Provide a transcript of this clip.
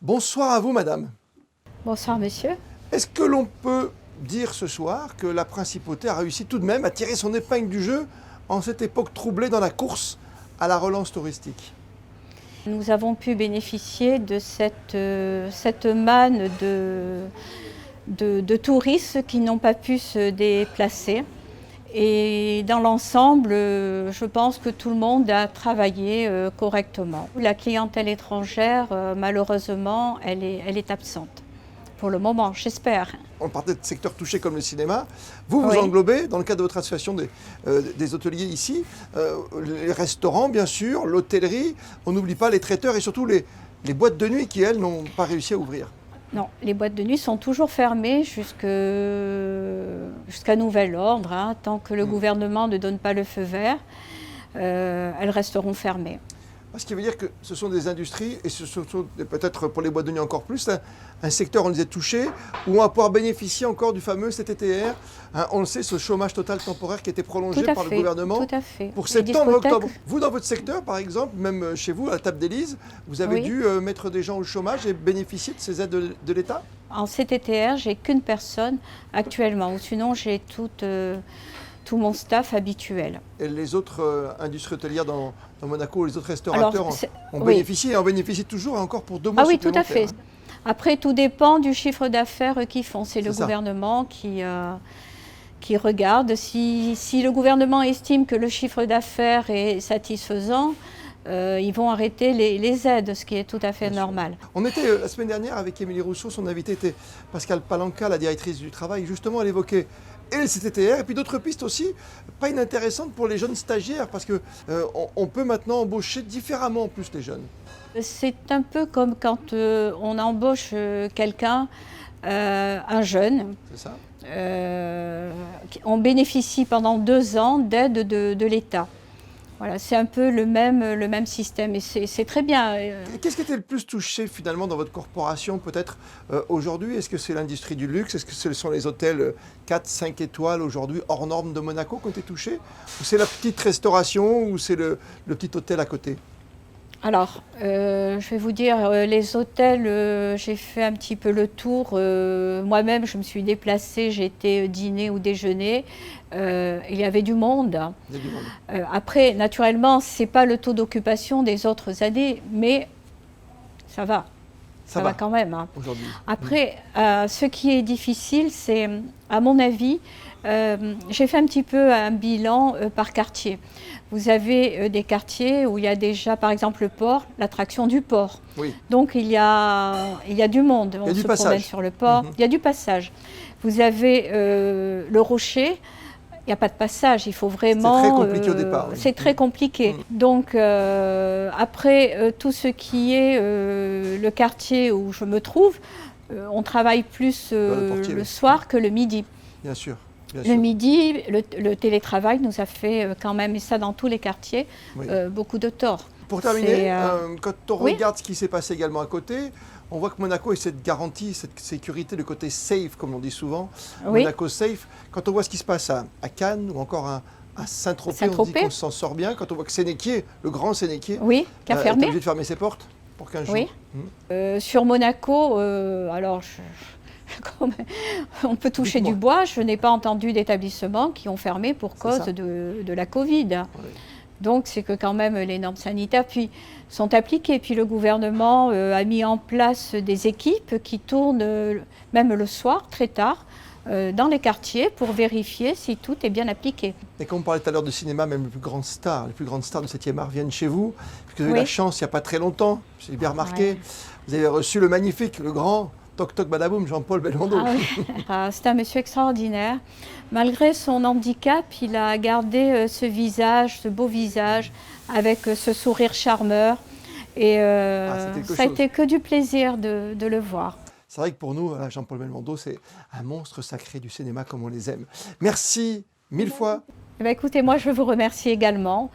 Bonsoir à vous, madame. Bonsoir monsieur. Est-ce que l'on peut dire ce soir que la principauté a réussi tout de même à tirer son épingle du jeu en cette époque troublée dans la course à la relance touristique? Nous avons pu bénéficier de cette manne de touristes qui n'ont pas pu se déplacer. Et dans l'ensemble, je pense que tout le monde a travaillé correctement. La clientèle étrangère, malheureusement, elle est absente. Pour le moment, j'espère. On parlait de secteurs touchés comme le cinéma. Vous Oui. englobez, dans le cadre de votre association des hôteliers ici, les restaurants, bien sûr, l'hôtellerie. On n'oublie pas les traiteurs et surtout les boîtes de nuit qui, elles, n'ont pas réussi à ouvrir. Non, les boîtes de nuit sont toujours fermées jusqu'à nouvel ordre. Tant que le gouvernement ne donne pas le feu vert, elles resteront fermées. Ce qui veut dire que ce sont des industries, et ce sont peut-être pour les boîtes de nuit encore plus, un secteur, on les a touchés, où on va pouvoir bénéficier encore du fameux CTTR. On le sait, ce chômage total temporaire qui a été prolongé par le gouvernement tout à fait. pour septembre et octobre. Vous, dans votre secteur, par exemple, même chez vous, à la table d'Élise, vous avez dû mettre des gens au chômage et bénéficier de ces aides de l'État? En CTTR, j'ai qu'une personne actuellement, ou sinon j'ai tout mon staff habituel. Et les autres industries hôtelières dans Monaco, les autres restaurateurs ont bénéficié et en bénéficient toujours et encore pour 2 mois supplémentaires. Oui, tout à fait. Après, tout dépend du chiffre d'affaires qu'ils font. C'est le gouvernement qui regarde. Si le gouvernement estime que le chiffre d'affaires est satisfaisant, ils vont arrêter les aides, ce qui est tout à fait normal. On était la semaine dernière avec Émilie Rousseau, son invité était Pascal Palanca, la directrice du travail. Justement, elle évoquait et le CTTR, et puis d'autres pistes aussi, pas inintéressantes pour les jeunes stagiaires, parce qu'on peut maintenant embaucher différemment en plus les jeunes. C'est un peu comme quand on embauche quelqu'un, un jeune. C'est ça. On bénéficie pendant 2 ans d'aide de l'État. Voilà, c'est un peu le même système et c'est très bien. Qu'est-ce qui était le plus touché finalement dans votre corporation peut-être aujourd'hui? Est-ce que c'est l'industrie du luxe? Est-ce que ce sont les hôtels 4-5 étoiles aujourd'hui hors normes de Monaco qui ont été touchés? Ou c'est la petite restauration ou c'est le petit hôtel à côté? Alors, je vais vous dire, les hôtels, j'ai fait un petit peu le tour. Moi-même, je me suis déplacée, j'ai été dîner ou déjeuner. Il y avait du monde. Il y a du monde. Après, naturellement, ce n'est pas le taux d'occupation des autres années, mais ça va. Ça va quand même. Aujourd'hui. Après, ce qui est difficile, c'est, à mon avis, j'ai fait un petit peu un bilan par quartier. Vous avez des quartiers où il y a déjà, par exemple, le port, l'attraction du port. Oui. Donc, il y a du monde. On se promène sur le port. Il y a du passage. Vous avez le rocher. Il n'y a pas de passage, il faut vraiment... C'est très compliqué au départ. C'est très compliqué. Donc, après, tout ce qui est le quartier où je me trouve, on travaille plus le soir que le midi. Bien sûr. Le midi, le télétravail nous a fait quand même, et ça dans tous les quartiers, beaucoup de tort. Pour terminer, quand on regarde ce qui s'est passé également à côté, on voit que Monaco a cette garantie, cette sécurité, le côté safe, comme on dit souvent, Monaco safe. Quand on voit ce qui se passe à Cannes ou encore à Saint-Tropez, on dit qu'on s'en sort bien. Quand on voit que Sénéquier, le grand Sénéquier, qui a fermé. est obligé de fermer ses portes pour 15 jours. Sur Monaco, alors on peut toucher du bois. Je n'ai pas entendu d'établissements qui ont fermé pour cause de la Covid. Donc c'est que quand même les normes sanitaires sont appliquées. Puis le gouvernement a mis en place des équipes qui tournent même le soir, très tard, dans les quartiers pour vérifier si tout est bien appliqué. Et comme on parlait tout à l'heure de cinéma, même les plus grandes stars du 7e art viennent chez vous. Parce que vous avez eu la chance, il n'y a pas très longtemps, j'ai bien remarqué, vous avez reçu le magnifique, le grand Toc Toc Badaboum, Jean-Paul Belmondo. C'est un monsieur extraordinaire. Malgré son handicap, il a gardé ce visage, ce beau visage, avec ce sourire charmeur. Et ça a été que du plaisir de le voir. C'est vrai que pour nous, Jean-Paul Belmondo, c'est un monstre sacré du cinéma comme on les aime. Merci 1000 fois. Écoutez, moi je veux vous remercier également.